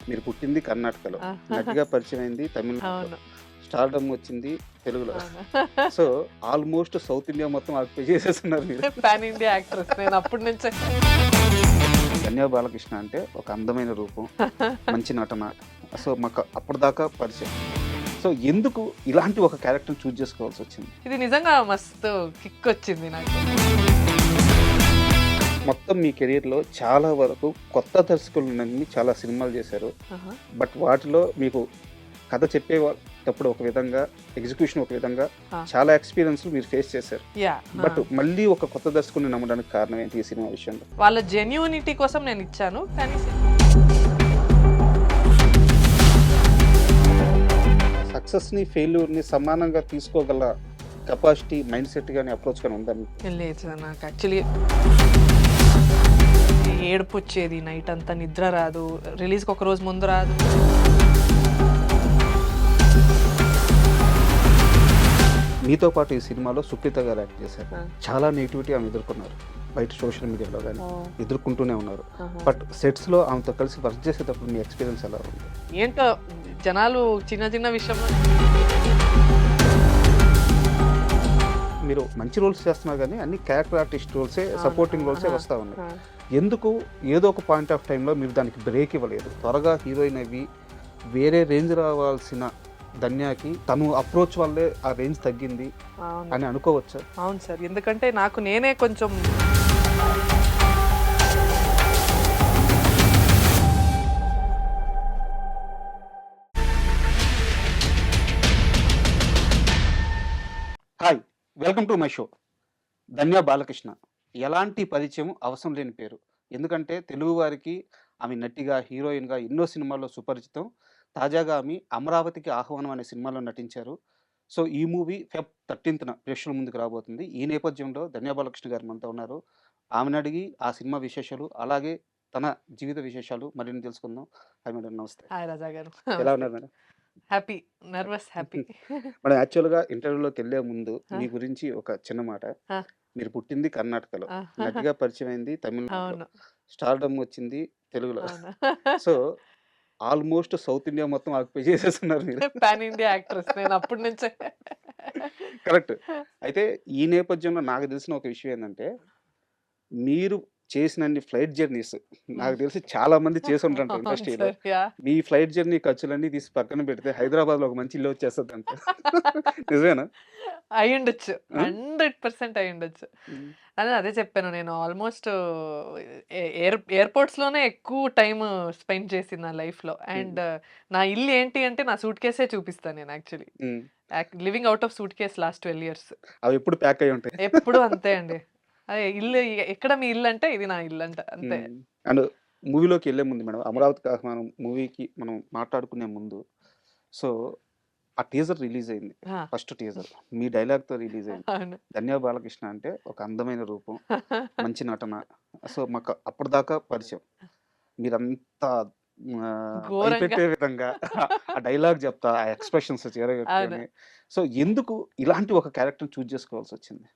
మీరు పుట్టింది కర్ణాటకలో. ఆ! నటిగా పరిచయమైంది తమిళనాడులో. అవును. స్టార్‌డమ్ వచ్చింది తెలుగులో. అవును. సో, ఆల్‌మోస్ట్ సౌత్ ఇండియా మొత్తం ఆక్యుపై చేసేసున్నారు మీరు. పాన్ ఇండియా యాక్ట్రెస్ నేను అప్పటి నుంచే. ధన్య బాలకృష్ణ అంటే ఒక అందమైన రూపం, మంచి నటన. సో, మాకు అప్పటిదాకా పరిచయం. సో, ఎందుకు ఇలాంటి ఒక క్యారెక్టర్‌ని చూజ్ చేసుకోవాల్సొచ్చింది? ఇది నిజంగా మస్తు కిక్ వచ్చింది నాకు. మొత్తం మీ కెరియర్‌లో చాలా వరకు కొత్త దర్శకులు నమ్మి చాలా సినిమాలు చేశారు. ఆహా! బట్ వాటిలో మీకు కథ చెప్పేటప్పుడు ఒక విధంగా, ఎగ్జిక్యూషన్ ఒక విధంగా ఆ! చాలా ఎక్స్‌పీరియన్స్‌లు మీరు ఫేస్ చేశారు. యాహ్! బట్ మళ్ళీ ఒక కొత్త దర్శకుడిని నమ్మడానికి కారణం ఏంటి ఈ సినిమా విషయంలో? వాళ్ళ జెన్యూనిటీ కోసం నేను ఇచ్చాను. కానీ సక్సెస్‌ని, ఫెయిల్యూర్‌ని సమానంగా తీసుకోగల కెపాసిటీ, మైండ్ సెట్ గాని, అప్రోచ్ గాని ఉందా మీకు? లేదు సార్, నాకు యాక్చువల్లీ ఏడుపు వచ్చేది, నైట్ అంతా నిద్ర రాదు, రిలీజ్కి ఒక రోజు ముందు రాదు. మీతో పాటు ఈ సినిమాలో సుప్రీత గారు యాక్ట్ చేశారు. ఆ. చాలా నెగిటివిటీ ఆమె ఎదుర్కొన్నారు. బయట సోషల్ మీడియాలో గాని ఆ. ఎదుర్కొంటూనే ఉన్నారు. ఆహా. బట్ సెట్స్‌లో ఆమెతో కలిసి వర్క్ చేసేటప్పుడు మీ ఎక్స్‌పీరియన్స్ ఎలా ఉంది? ఏంటో జనాలు చిన్న చిన్న విషయంలో మీరు మంచి రోల్స్ చేస్తున్నారు గానీ అన్ని క్యారెక్టర్ ఆర్టిస్ట్ రోల్సే, సపోర్టింగ్ రోల్సే వస్తా ఉన్నాయి. ఎందుకు ఏదో ఒక పాయింట్ ఆఫ్ టైంలో మీరు దానికి బ్రేక్ ఇవ్వలేదు? త్వరగా హీరోయిన్ అయ్యి వేరే రేంజ్ రావాల్సిన ధన్యాకి తను అప్రోచ్ వల్లే ఆ రేంజ్ తగ్గింది అవును. అని అనుకోవచ్చా? అవును సార్, ఎందుకంటే నాకు నేనే కొంచెం hi, welcome to my show. Dhanya Balakrishna. ఎలాంటి పరిచయం అవసరం లేని పేరు. ఎందుకంటే తెలుగు వారికి ఆమె నటిగా, హీరోయిన్‌గా ఎన్నో సినిమాల్లో సుపరిచితం. తాజాగా ఆమె 'అమరావతికి ఆహ్వానం' అనే సినిమాలో నటించారు. సో, ఈ మూవీ ఫెబ్ 13న ప్రేక్షకుల ముందుకు రాబోతుంది. ఈ నేపథ్యంలో ధన్య బాలకృష్ణ గారు మనతో ఉన్నారు. ఆమెను అడిగి ఆ సినిమా విశేషాలు, అలాగే తన జీవిత విశేషాలు మరిన్ని తెలుసుకుందాం. హాయ్ మేడం, నమస్తే. హాయ్ రాజా గారు. ఎలా నమస్తే. ఉన్నారు madam? Happy, nervous happy. Madam, యాక్చువల్‌గా ఇంటర్వ్యూలోకెళ్ళే ముందు ఆ! మీ గురించి ఒక చిన్న మాట. ఆ! మీరు పుట్టింది కర్ణాటకలో. ఆ! నటిగా పరిచయమైంది తమిళనాడులో. అవును. స్టార్‌డమ్ వచ్చింది తెలుగులో. అవును. సో, ఆల్‌మోస్ట్ సౌత్ ఇండియా మొత్తం ఆక్యుపై చేసేసున్నారు మీరు. పాన్ ఇండియా యాక్ట్రెస్ నేను అప్పటి నుంచే. కరెక్ట్. అయితే ఈ నేపథ్యంలో నాకు తెలిసిన ఒక విషయం ఏందంటే, మీరు చేసినన్ని ఫ్లైట్ జర్నీస్ నాకు తెలిసి చాలా మంది చేసుంటారంట అవును ఇండస్ట్రీలో. సార్. యాహ్! మీ ఫ్లైట్ జర్నీ ఖర్చులన్నీ తీసి పక్కన పెడితే హైదరాబాద్‌లో ఒక మంచి ఇల్లు వచ్చేస్తదంట. నిజమేనా? అయ్యుండొచ్చు. ఆ! 100% అయ్యుండొచ్చు. హ్మ్. అదే చెప్పాను, నేను ఆల్మోస్ట్ ఎయిర్‌పోర్ట్స్‌లోనే ఎక్కువ టైమ్ స్పెండ్ చేసింది నా లైఫ్‌లో. హ్మ్. అండ్ నా ఇల్లు ఏంటి అంటే నా సూట్ కేసే చూపిస్తాను నేను యాక్చువల్లీ. హ్మ్. Living out of suit case last 12 years. అవి ఎప్పుడు ప్యాక్ అయ్యి ఉంటాయి. ఎప్పుడూ అంతే అండి. అదే ఇల్లు ఎక్కడ మీ ఇల్లంటే ఇది నా ఇల్లంట అంతే. హ్మ్. అండ్ మూవీలోకెళ్ళే ముందు మేడం, 'అమరావతికి ఆహ్వానం' మూవీకి మనం మాట్లాడుకునే ముందు, సో, ఆ టీజర్ రిలీజ్ అయింది. ఆ! First teaser. మీ డైలాగ్‌తో రిలీజ్ అయింది. అవును. 'ధన్య బాలకృష్ణ' అంటే ఒక అందమైన రూపం, మంచి నటన. సో, మాకు అప్పటిదాకా పరిచయం. మీరంతా ఘోరంగా. భయపెట్టే విధంగా ఆ డైలాగ్ చెప్తా, ఆ ఎక్స్‌ప్రెషన్స్ అవును. పెట్టుకొని. సో, ఎందుకు ఇలాంటి ఒక క్యారెక్టర్‌ని చూజ్ చేసుకోవాల్సొచ్చింది?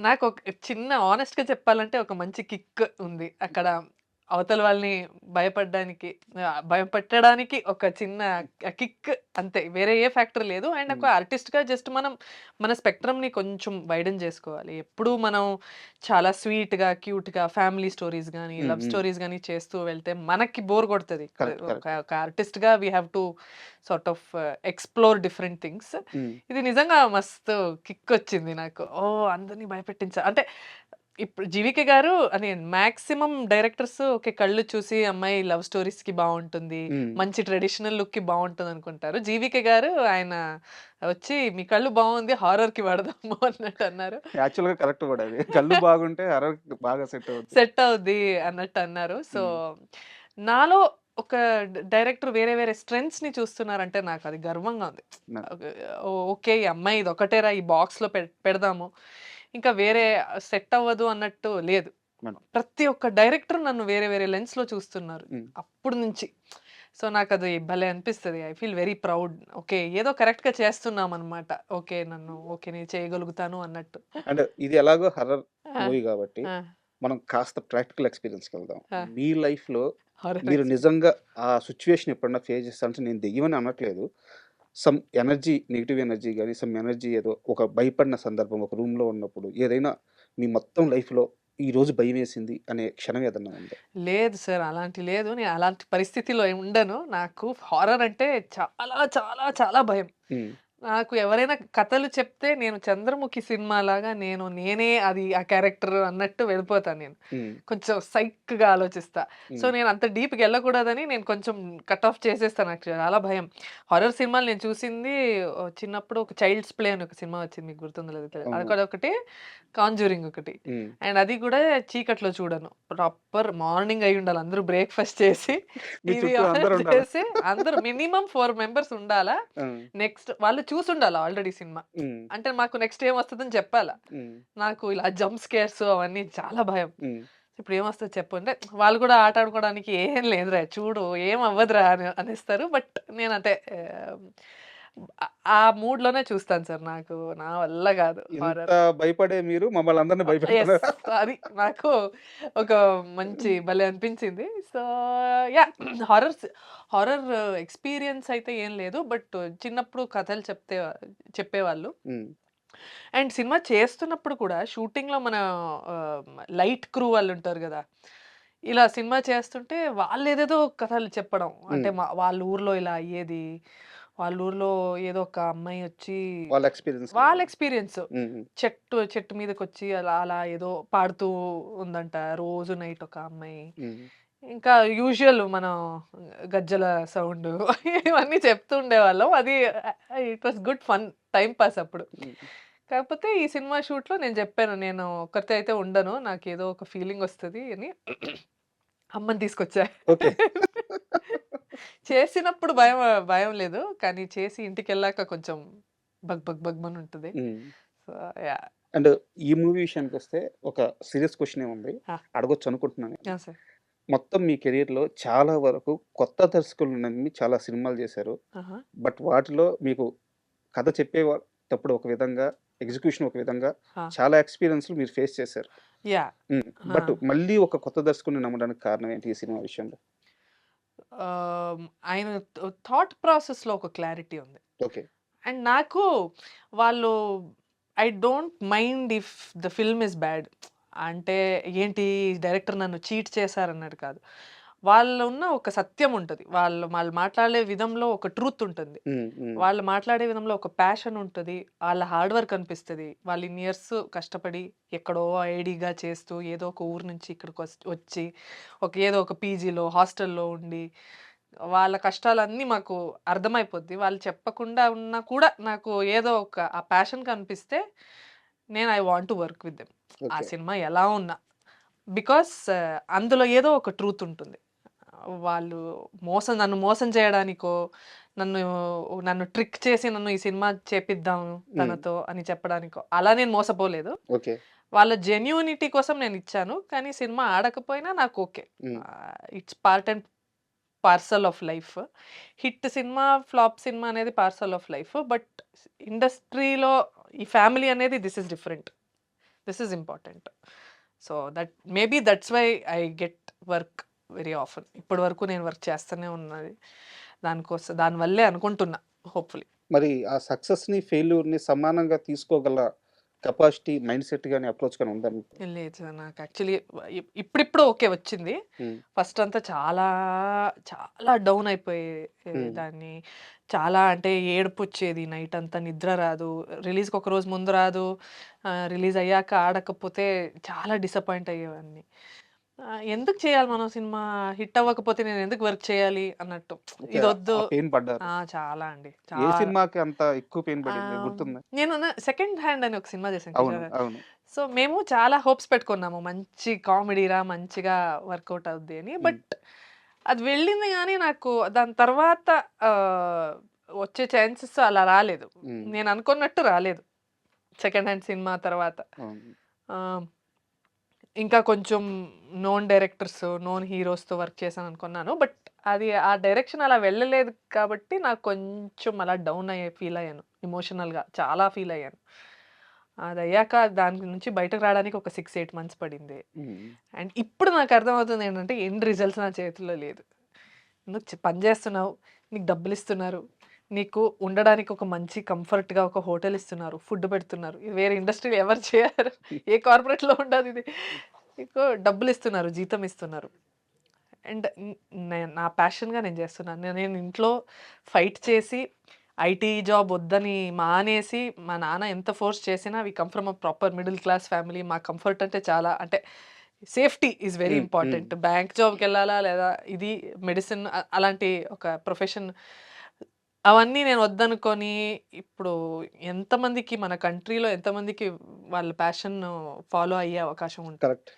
నాకొక చిన్న హానెస్ట్‌గా చెప్పాలంటే ఒక మంచి కిక్ ఉంది. అక్కడ అవతల వాళ్ళని భయపడ్డానికి భయపెట్టడానికి ఒక చిన్న కిక్ అంతే. వేరే ఏ ఫ్యాక్టర్ లేదు. అండ్ ఒక హ్మ్. ఆర్టిస్ట్‌గా జస్ట్ మనం మన స్పెక్ట్రమ్‌ని కొంచెం వైడెన్ చేసుకోవాలి. ఎప్పుడూ మనం చాలా స్వీట్‌గా, క్యూట్‌గా ఫ్యామిలీ స్టోరీస్ గాని, హ్మ్. లవ్ హ్మ్. స్టోరీస్ గాని చేస్తూ వెళ్తే మనకి బోర్ కొడతది. కరెక్ట్. ఒక కరెక్ట్. ఒక ఆర్టిస్ట్‌గా we have to sort of explore different things. Hmm. ఇది నిజంగా మస్తు కిక్కొచ్చింది నాకు. ఓహ్! అందరిని భయపెట్టించా అంటే ఇప్పుడు 'జీవీకే' గారు అని మాక్సిమం డైరెక్టర్స్ ఓకే. కళ్ళు చూసి అమ్మాయి లవ్ స్టోరీస్‌కి బావుంటుంది. హ్మ్. మంచి ట్రెడిషనల్ లుక్‌కి బావుంటదనుకుంటారు. 'జీవీకే' గారు ఆయన వచ్చి మీ కళ్ళు బావుంది హారర్‌కి వాడదాము అన్నట్టు అన్నారు. యాక్చువల్‌గా కరెక్ట్ కూడా అది. కళ్ళు బాగుంటే హర్రర్‌కి బాగా సెట్ అవుద్ది. సెట్ అవుద్ది అన్నట్టు అన్నారు. సో, హ్మ్. నాలో ఒక డైరెక్టర్ వేరే వేరే స్ట్రెంగ్త్స్‌ని చూస్తున్నారంటే నాకది గర్వంగా ఉంది. న ఓకే. ఓకే. ఈ అమ్మాయి ఇదొక్కటేరా ఈ బాక్స్‌లో పెడదాము. ఇంకా వేరే సెట్ అవ్వదు అన్నట్టు లేదు. మేడం. ప్రతి ఒక్క డైరెక్టర్ నన్ను వేరే వేరే లెన్స్‌లో చూస్తున్నారు. హ్మ్. అప్పుడు నుంచి. సో, నాకది భలే అనిపిస్తది. I feel very proud. Okay. ఏదో కరెక్ట్‌గా చేస్తున్నామనమాట. ఓకే. నేను చేయగలుగుతాను అన్నట్టు. అంటే ఇది ఎలాగో హర్రర్ ఆ! మూవీ గాబట్టి, ఆ! మనం కాస్త ప్రాక్టికల్ ఎక్స్‌పీరియన్స్‌కి వెళ్దాం. ఆ! మీ లైఫ్‌లో హారర్ మీరు ఎక్స్‌పీరియన్స్. నిజంగా ఆ సిట్యుయేషన్ ఎప్పుడన్నా ఫేస్ చేసారా? అంటే నేను దెయ్యమని అనట్లేదు. సమ్ ఎనర్జీ, నెగెటివ్ ఎనర్జీ గాని, సమ్ ఎనర్జీ ఏదో ఒక భయపడిన సందర్భం ఒక రూమ్‌లో ఉన్నప్పుడు ఏదైనా మీ మొత్తం లైఫ్‌లో ఈరోజు భయమేసింది అనే క్షణం ఏదన్నా ఉందా? లేదు సార్. అలాంటి లేదు. నేను అలాంటి పరిస్థితిలో ఉండను. నాకు హారర్ అంటే చాలా, చాలా, చాలా భయం. హ్మ్. నాకు ఎవరైనా కథలు చెప్తే నేను 'చంద్రముఖి' సినిమాలాగా నేనే అది ఆ క్యారెక్టర్ అన్నట్టు వెళ్ళిపోతాను నేను. హ్మ్. కొంచెం సైక్‌గా ఆలోచిస్తా. సో, హ్మ్. నేను అంత డీప్‌గా ఎళ్ళకూడదని నేను కొంచెం కట్ ఆఫ్ చేసేస్తాను. నాకు చాలా భయం. హారర్ సినిమాలు నేను చూసింది చిన్నప్పుడు ఒక 'చైల్డ్స్ ప్లే' అని ఒక సినిమా వచ్చింది. మీకు గుర్తుందో లేదో తెలీదు. అవును. అదొకటి, 'కాంజూరింగ్' ఒకటి. హ్మ్. అండ్ అది కూడా చీకట్లో చూడను. ప్రాపర్ మార్నింగ్ అయ్యుండాలి. అందరూ బ్రేక్‌ఫాస్ట్ చేసి, మీ టీవీ చుట్టూ ఆన్ అందరుండాలా? చేసి అందరూ మినిమమ్ 4 మెంబర్స్ ఉండాలా. ఆ! నెక్స్ట్ వాళ్ళు చూసుండాలి ఆల్రెడీ సినిమా. హ్మ్. అంటే మాకు నెక్స్ట్ ఏమొస్తదని చెప్పాలా. హ్మ్. నాకు ఇలా జంప్ స్కేర్స్ అవన్నీ చాలా భయం. హ్మ్. ఇప్పుడు ఏమొస్తది చెప్పు అంటే, వాళ్ళు కూడా ఆట ఆడుకోవడానికి "ఏం లేదురా చూడు ఏం అవ్వదురా" అనేస్తారు. బట్ నేనంతే ఆ మూడ్‌లోనే చూస్తాను సార్. నా వల్ల కాదు ఇంత హారర్. భయపడే మీరు మమ్మల్ని అందరిని యెస్. భయపెడుతున్నారా? అది నాకు ఒక మంచి భలే అనిపించింది. So, yeah! Horrors horror experience అయితే ఏం లేదు. బట్ చిన్నప్పుడు కథలు చెప్పేవాళ్ళు. హ్మ్. అండ్ సినిమా చేస్తున్నప్పుడు కూడా షూటింగ్‌లో మన లైట్ క్రూ వాళ్ళుంటారు గదా! ఇలా సినిమా చేస్తుంటే వాళ్ళేదేదో కథలు చెప్పడం. అంటే హ్మ్. వాళ్ళ ఊర్లో ఇలా అయ్యేది. వాళ్ళ ఊర్లో ఏదో ఒక అమ్మాయి వచ్చి వాళ్ళ ఎక్స్‌పీరియన్స్‌లు. వాళ్ళ ఎక్స్‌పీరియన్స్. హ్మ్. హ్మ్. చెట్టు మీదకొచ్చి అలా అలా ఏదో పాడుతూ ఉందంట. రోజు నైట్ ఒక అమ్మాయి. హ్మ్. ఇంకా యూజువల్ మనం గజ్జెల సౌండు ఇవన్నీ చెప్తూ ఉండేవాళ్ళం. అది it was good fun time pass అప్పుడు. హ్మ్. కాకపోతే ఈ సినిమా షూట్‌లో నేను జెప్పాను. నేను ఒక్కరితో అయితే ఉండను. నాకేదో ఒక ఫీలింగ్ వస్తది అని అమ్మని తీసుకొచ్చా. ఓకే. చేసినప్పుడు భయం లేదు. కానీ చేసి ఇంటికెళ్ళాక కొంచెం బగ్‌మనుంటది. హ్మ్. So, yeah! అండ్ ఈ మూవీ విషయానికొస్తే ఒక సీరియస్ క్వెషనే ఉంది. ఆ! అడగొచ్చు అనుకుంటున్నాను నేను. ఆ! సార్. మొత్తం మీ కెరియర్‌లో చాలా వరకు కొత్త దర్శకులను నమ్మి చాలా సినిమాలు చేశారు. ఆహా! బట్ వాటిలో మీకు కథ చెప్పేటప్పుడు ఒక విధంగా, ఎగ్జిక్యూషన్ ఒక విధంగా ఆ! చాలా ఎక్స్‌పీరియన్స్‌లు మీరు ఫేస్ చేశారు. యాహ్! హ్మ్. ఆ! బట్ మళ్ళీ ఒక కొత్త దర్శకుడిని నమ్మడానికి కారణం ఏంటి ఈ సినిమా విషయంలో? ఆయన థాట్ ప్రాసెస్‌లో ఒక క్లారిటీ ఉంది. ఓకే. అండ్ నాకు వాళ్ళు I don't mind if the film is bad. అంటే ఏంటి డైరెక్టర్ నన్ను చీట్ చేశారన్నట్టు కాదు. వాళ్ళలో ఉన్న ఒక సత్యం ఉంటది. వాళ్ళు మాట్లాడే విధంలో ఒక ట్రూత్ ఉంటుంది. హ్మ్. హ్మ్. వాళ్ళు మాట్లాడే విధంలో ఒక ప్యాషన్ ఉంటది. ఆళ్ళ హార్డ్ వర్క్ అనిపిస్తది. వాళ్ళు ఇన్ని ఇయర్స్ కష్టపడి ఎక్కడో ఐడీగా చేస్తూ ఏదో ఒక ఊరు నుంచి ఇక్కడికి వచ్చి ఏదో ఒక పీజీలో, హాస్టల్‌లో ఉండి వాళ్ళ కష్టాలన్నీ మాకు అర్థమైపోద్ది. వాళ్ళు చెప్పకుండా ఉన్నా కూడా నాకు ఏదో ఒక ఆ ప్యాషన్ కనిపిస్తే నేను I want to work with them. ఆ ఓకే. సినిమా ఎలా ఉన్నా. బికాస్ అందులో ఏదో ఒక ట్రూత్ ఉంటుంది. వాళ్ళు నన్ను మోసం చేయడానికో, నన్ను నన్ను ట్రిక్ చేసి నన్ను ఈ సినిమా చేపిద్దాం హ్మ్. తనతో అని చెప్పడానికో, అలా నేను మోసపోలేదు. ఓకే. వాళ్ళ జెన్యూనిటీ కోసం నేనిచ్చాను. కానీ సినిమా ఆడకపోయినా నాకు okay. Hmm. It's part and parcel of life. Hit cinema, flop cinema అనేది పార్సల్ ఆఫ్ లైఫ్. బట్ ఇండస్ట్రీలో ఈ ఫ్యామిలీ అనేది this is different. This is important. So, that's why I get work very often. ఇప్పటి వరకు నేను work చేస్తూనే ఉన్నది. దానివల్లే అనుకుంటున్నా హోప్‌ఫుల్లీ. మరి ఆ సక్సెస్‌ని, ఫెయిల్యూర్‌ని సమానంగా తీసుకోగల కెపాసిటీ, మైండ్‌సెట్ గాని, అప్రోచ్ గాని ఉందా మీకు? లేదు సార్. నాకు యాక్చువల్లీ ఇప్పుడిప్పుడు ఓకే వచ్చింది. హ్మ్. ఫస్ట్ అంతా చాలా, చాలా డౌన్ అయిపోయే హ్మ్. దాన్ని. చాలా అంటే ఏడుపొచ్చేది. నైట్ అంతా నిద్ర రాదు. రిలీజ్‌కి ఒక రోజు ముందు రాదు. రిలీజ్ అయ్యాక ఆడకపోతే చాలా డిసప్పాయింట్ అయ్యేవాడిని. ఎందుకు చేయాలి మనం సినిమా? హిట్ అవ్వకపోతే నేను ఎందుకు వర్క్ చేయాలి అన్నట్టు. ఓకే. ఇదొద్దు. ఆ పెయిన్ పడ్డారు. చాలా అండి. ఏ సినిమాకి అంత ఎక్కువ పెయిన్ పడింది ఆహ్, గుర్తుందా? నేను సెకండ్ హ్యాండ్ అని ఒక సినిమా చేశాను అవును. కిషోర్ గారు. అవును. సో, మేము చాలా హోప్స్ పెట్టుకున్నాము. మంచి కామెడీరా మంచిగా వర్కౌట్ అవుద్ది అని. హ్మ్. బట్ అది వెళ్ళింది గానీ నాకు దాని తర్వాత ఆహ్, వచ్చే ఛాన్సెస్ అలా రాలేదు. హ్మ్. నేను అనుకున్నట్టు రాలేదు. సెకండ్ హ్యాండ్ సినిమా తర్వాత. అవును. ఆహ్, ఇంకా కొంచెం డైరెక్టర్స్, హీరోస్‌తో వర్క్ చేశాననుకున్నాను. బట్ అది ఆ డైరెక్షన్ అలా వెళ్ళలేదు కాబట్టి నాకు కొంచెం అలా డౌన్ ఫీల్ అయ్యాను. ఎమోషనల్‌గా చాలా ఫీల్ అయ్యాను. అదయ్యాక దాని నుంచి బయటకు రావడానికి ఒక 6, 8 మంత్స్ పడింది. హ్మ్. అండ్ ఇప్పుడు నాకు అర్థమవుతుంది ఏంటంటే ఎండ్ రిజల్ట్స్ నా చేతుల్లో లేదు. నువ్వు పని చేస్తున్నావు, నీకు డబ్బులిస్తున్నారు, నీకు ఉండడానికి ఒక మంచి కంఫర్ట్‌గా ఒక హోటల్ ఇస్తున్నారు, ఫుడ్ పెడుతున్నారు. ఇది వేరే ఇండస్ట్రీలో ఎవరు చేయరు. ఏ కార్పొరేట్‌లో ఉండదు ఇది. నీకు డబ్బులిస్తున్నారు, జీతం ఇస్తున్నారు. అండ్ నా ప్యాషన్‌గా నేను చేస్తున్నాను. నేను ఇంట్లో ఫైట్ చేసి ఐటీ జాబ్ వద్దని మానేసి, మా నాన్న ఎంత ఫోర్స్ చేసినా we come from a proper middle class family. మా కంఫర్ట్ అంటే చాలా అంటే సేఫ్టీ ఈజ్ వెరీ హ్మ్. హ్మ్. ఇంపార్టెంట్. బ్యాంక్ జాబ్‌కెళ్ళాలా లేదా ఇది మెడిసిన్ అలాంటి ఒక ప్రొఫెషన్ అవన్నీ నేను వద్దనుకోని ఇప్పుడు ఎంతమందికి మన కంట్రీలో ఎంతమందికి వాళ్ళ ప్యాషన్ ఫాలో అయ్యే అవకాశం ఉంటుంది. కరెక్ట్.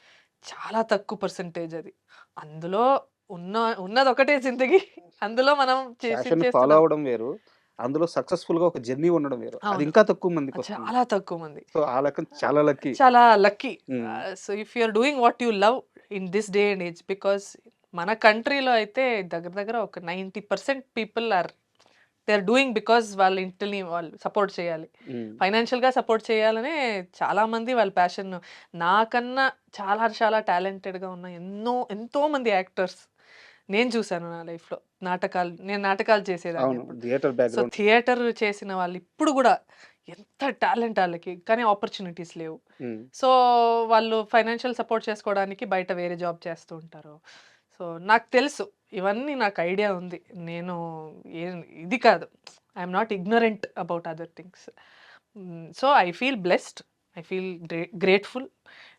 చాలా తక్కువ పర్సెంటేజ్ అది. అందులో ఉన్న ఉన్నదొకటే జిందగీ. అందులో మనం ప్యాషన్ ఫాలో చేస్తున్నాం. అవ్వడం వేరు. అందులో సక్సెస్‌ఫుల్‌గా ఒక జర్నీ ఉండడం వేరు. అది అవును. ఇంకా తక్కువ మందికొస్తుంది. చాలా తక్కువ మంది. సో, ఆ లెక్కన చాలా లక్కీ. చాలా lucky. Hmm. So, if you are doing what you love in this day and age because మన కంట్రీలో అయితే దగ్గర దగ్గర ఒక 90% people are they are doing because వాళ్ళ ఇంటిని వాళ్ళు సపోర్ట్ చేయాలి. హ్మ్. ఫైనాన్షియల్‌గా సపోర్ట్ చేయాలనే చాలామంది వాళ్ళ ప్యాషన్ నాకన్నా చాలా చాలా టాలెంటెడ్‌గా ఉన్న ఎంతోమంది యాక్టర్స్ నేను చూసాను నా లైఫ్‌లో. నేను నాటకాలు చేసేదాన్ని అవును. అప్పుడు. Theatre so, background. థియేటర్ చేసిన వాళ్ళు ఇప్పుడు గూడా ఎంత టాలెంట్ ఆళ్ళకి. కానీ ఆపర్చునిటీస్ లేవు. హ్మ్. సో, వాళ్ళు ఫైనాన్షియల్ సపోర్ట్ చేసుకోవడానికి బయట వేరే జాబ్ చేస్తూ ఉంటారు. సో, నాకు తెలుసు. ఇవన్నీ నాకు ఐడియా ఉంది. నేను ఏం ఇది కాదు. I'm not ignorant about other things. So, I feel blessed. I feel grateful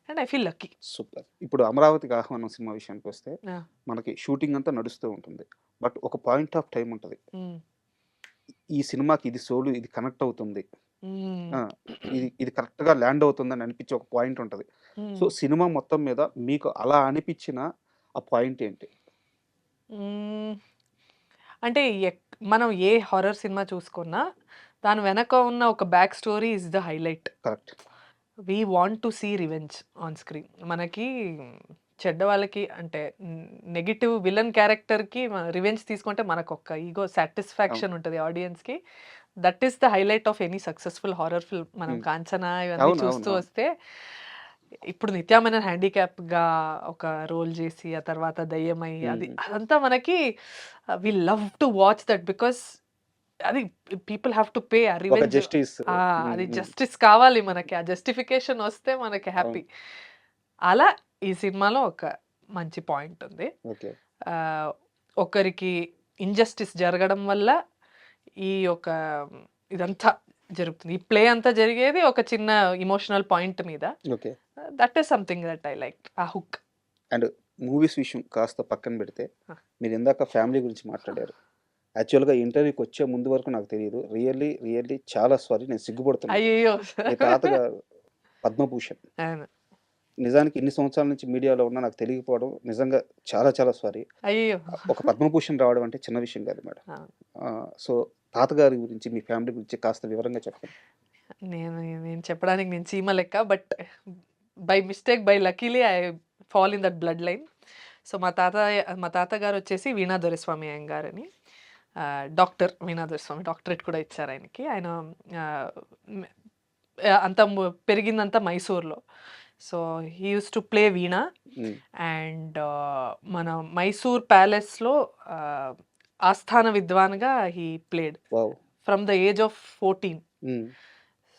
and I feel lucky. Super. ఇప్పుడు 'అమరావతికి ఆహ్వానం' సినిమా విషయానికొస్తే ఆ! మనకి షూటింగ్ అంతా నడుస్తూ ఉంటుంది. బట్ ఒక పాయింట్ ఆఫ్ టైమ్ ఉంటది. హ్మ్. ఈ సినిమాకి ఇది సోలు, ఇది కనెక్ట్ అవుతుంది. హ్మ్. ఆ! ఇది కరెక్ట్‌గా ల్యాండ్ అవుతుందని అనిపించే ఒక పాయింట్ ఉంటది. సో, హ్మ్. సినిమా మొత్తం మీద మీకు అలా అనిపించిన ఆ పాయింట్ ఏంటి? హ్మ్. అంటే మనం ఏ హారర్ సినిమా చూసుకున్నా, దాని వెనక ఉన్న ఒక back story is the highlight. Correct. We want to see revenge on screen. మనకి చెడ్డ వాళ్ళకి అంటే నెగెటివ్ విలన్ క్యారెక్టర్‌కి రివెంజ్ తీసుకుంటే మనకొక ఈగో అవును. సాటిస్ఫాక్షన్ ఉంటది ఆడియన్స్‌కి. That is the highlight of any successful horror film. మనం హ్మ్. 'కాంచన' ఇవన్నీ అవును. అవును. చూస్తూ అవును. వస్తే ఇప్పుడు 'నిత్యా మీనన్' హ్యాండిక్యాప్‌గా ఒక రోల్ చేసి, ఆ తర్వాత దెయ్యమై హ్మ్. హ్మ్. అదంతా మనకి we love to watch that because అది పీపుల్ హావ్ టు పే ఆ ఒక రివెంజ్. జస్టిస్. హ్మ్. అది హ్మ్. జస్టిస్ కావాలి మనకి. ఆ జస్టిఫికేషన్ వస్తే మనకి అవును. హ్యాపీ. అలా ఈ సినిమాలో ఒక మంచి పాయింట్ ఉంది. ఓకే. ఆహ్, ఒకరికి ఇన్‌జస్టిస్ జరగడం వల్ల ఈ యొక్క ఇదంతా జరుగుతుంది. ఈ ప్లే అంతా జరిగేది ఒక చిన్న ఎమోషనల్ పాయింట్ మీద. Okay. That is something that I like. ఆ హుక్. అండ్ మూవీస్ విషయం కాస్త పక్కన పెడితే, ఆ! మీరిందాక ఫ్యామిలీ గురించి మాట్లాడారు. యాక్చువల్‌గా ఇంటర్వ్యూకొచ్చే ముందు వరకు నాకు తెలీదు. రియల్లీ చాలా సారీ, నేను సిగ్గుపడుతున్నాను. అయ్యయ్యో! మీ తాతగారు పద్మభూషణ్. అవును. నిజానికి ఇన్ని సంవత్సరాల నుంచి మీడియాలో ఉన్నా నాకు తెలియకపోవడం నిజంగా చాలా సారీ. అయ్యయ్యో! ఒక పద్మభూషణ్ రావడం అంటే చిన్న విషయం కాదు మేడం. ఆ! సో, తాతగారి గురించి, మీ ఫ్యామిలీ గురించి కాస్త వివరంగా చెప్పండి. నేను నేను చెప్పడానికి నేను చీమ లెక్క. But by mistake, by luckily I fall in that blood line. So, మా తాతగారొచ్చేసి వీణా దొరైస్వామి అయ్యంగారని. డాక్టర్ వీణా దొరైస్వామి. డాక్టరేట్ కూడా ఇచ్చారు ఆయనకి. ఆయన ఆహ్, హ్మ్. అంతా పెరిగిందంతా మైసూర్‌లో. So, he used to play veena. Hmm. And మన మైసూర్ ప్యాలెస్‌లో ఆహ్, ఆస్థాన విద్వాన్‌గా he played wow! From the age of 14. Hmm.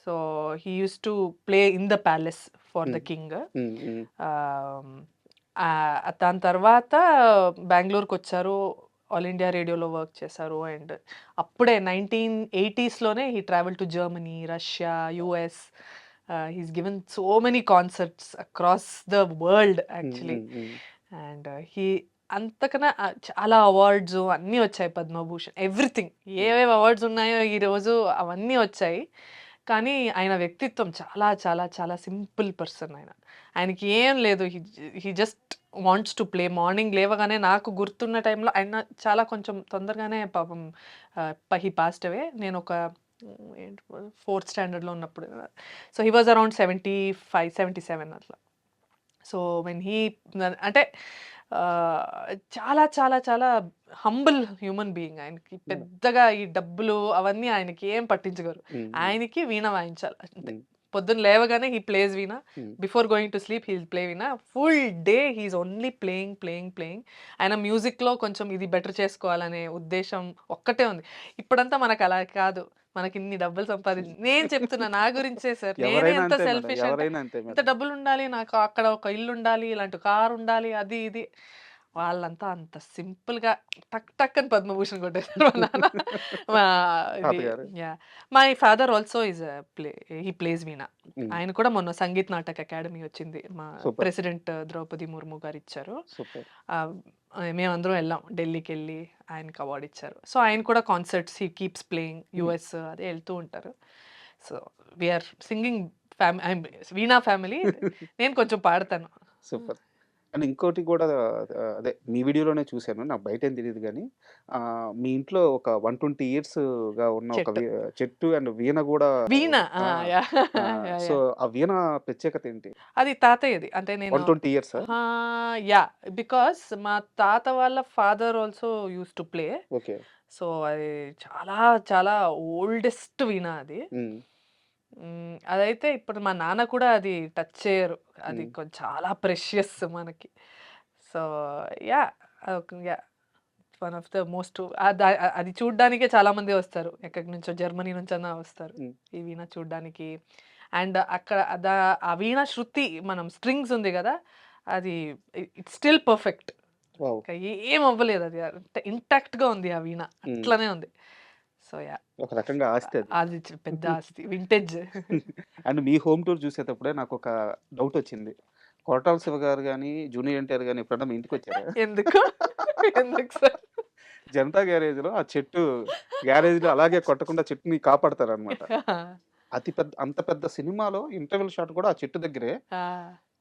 So, he used to play in the palace for the hmm. King. హ్మ్. హ్మ్. ఆహ్, దాని తర్వాత బెంగుళూరుకొచ్చారు. ఆల్ ఇండియా రేడియోలో వర్క్ చేశారు. అండ్ అప్పుడే 1980స్‌లోనే he travelled to Germany, Russia, US. He's given so many concerts across the world hmm. Actually. Hmm. Hmm. And అంతకన్నా చాలా అవార్డ్స్ అన్నీ వచ్చాయి. పద్మభూషణ్ ఎవ్రీథింగ్ హ్మ్. ఏవేవి అవార్డ్స్ ఉన్నాయో ఈరోజు అవన్నీ వచ్చాయి. కానీ ఆయన వ్యక్తిత్వం చాలా చాలా చాలా సింపుల్ పర్సన్ ఆయన. ఆయనకి ఏం లేదు. He just wants to play. Morning లేవగానే నాకు గుర్తున్న టైంలో ఆయన చాలా కొంచెం తొందరగానే పాపం హి పాస్డ్ అవే. నేను ఒక ఏంటి ఫోర్త్ స్టాండర్డ్‌లో ఉన్నప్పుడు. సో, హి వాస్ అరౌండ్ 75, 77 అట్లా. సో, వెన్ హి అంటే చాలా చాలా చాలా హంబుల్ హ్యూమన్ బీయింగ్. ఆయనకి మేడం. పెద్దగా ఈ డబ్బులు అవన్నీ ఆయనకి ఏం పట్టించుకోరు. హ్మ్. హ్మ్. ఆయనకి వీణ వాయించాలి అంతే. హ్మ్. పొద్దున్న లేవగానే హీ ప్లేస్ వీణా. హ్మ్. Before going to sleep he will play veena. Full day he is only playing, playing, playing. ఆయన మ్యూజిక్‌లో కొంచెం ఇది బెటర్ చేసుకోవాలనే ఉద్దేశ్యం ఒక్కటే ఉంది. ఇప్పుడంతా మనకు అలా కాదు. మనకిన్ని డబ్బులు నేను చెప్తున్నా నా గురించే సార్. నేనే ఎవరైనా ఎంత అంతే మేడం. సెల్ఫిష్ అంటే ఎవరైనా అంతే ఇంత మేడం. డబ్బులుండాలి, నాకు అక్కడ ఒక ఇల్లుండాలి, ఇలాంటి కారుండాలి, అది ఇది. వాళ్ళంతా అంత సింపుల్‌గా టక్ టక్ అని పద్మభూషణ్ కొట్టేసారు మా నాన్న. మా ఇది తాతగారు. Yeah! My father also is he plays veena. Hmm. ఆయన కూడా మొన్న సంగీత్ నాటక్ అకాడమీ వచ్చింది. మా సూపర్. ప్రెసిడెంట్ ద్రౌపది ముర్ము గారిచ్చారు. సూపర్. ఆహ్, మేమందరం ఎళ్ళాం. ఢిల్లీకెళ్ళి ఆయనకి అవార్డ్ ఇచ్చారు. సో, ఆయన కూడా concerts he keeps playing hmm. US అదే ఎళ్తూ ఉంటారు. So, we are singing I'm Veena family. నేను కొంచెం పాడతాను. సూపర్. అండ్ ఇంకోటి గూడా అదే మీ వీడియోలోనే చూసాను. నాకు బయటేం తెలీదు గానీ మీ ఇంట్లో ఒక 120 ఇయర్స్‌గా ఉన్న ఒక చెట్టు. చెట్టు అండ్ వీణ గూడా వీణ. ఆ! ఆ! యాహ్! ఆ! యాహ్! So, yeah! ఆ వీణ ప్రత్యేకత ఏంటి? అది తాతయ్యది. అంటే నేను 120 ఇయర్సా? యాహ్! బికాజ్ మా తాత వాళ్ళ father also used to play. Okay. So, అది చాలా చాలా ఓల్డెస్ట్ వీణ అది. హ్మ్. అదైతే ఇప్పుడు మా నాన్న కూడా అది టచ్ చేయరు. అది హ్మ్. చాలా ప్రెషియస్ మనకి. So, yeah! Yeah! One of the most అది చూడ్డానికే చాలా మంది వస్తారు. ఎక్కడి నుంచో జర్మనీ నుంచన్నా వస్తారు. హ్మ్. ఈ వీణ చూడ్డానికి. అండ్ అక్కడ ఆ వీణ శృతి మనం స్ట్రింగ్స్ ఉంది గదా! అది ఇట్స్ స్టిల్ పర్ఫెక్ట్. వావ్! ఇంకా ఏం అవ్వలేదు అది. ఇంటాక్ట్‌గా ఉంది ఆ వీణ. హ్మ్. అట్లనే ఉంది. So, yeah! ఒక రకంగా ఆస్తే అది. అది పెద్ద ఆస్తి. వింటేజ్. అండ్ మీ హోమ్ టూర్ చూసేటప్పుడే నాకొక డౌటొచ్చింది. కొరటాల శివ గారు గాని, జూనియర్ ఎన్టీఆర్ గాని ఎప్పుడన్నా మీ ఇంటికొచ్చారా? ఎందుకు? ఎందుకు సార్? జనతా గ్యారేజ్‌లో ఆ చెట్టు గ్యారేజ్‌లో అలాగే కొట్టకుండా చెట్టుని కాపాడతారనమాట. అంత పెద్ద సినిమాలో ఇంటర్వెల్ షాట్ కూడా ఆ చెట్టు దగ్గరే. ఆ!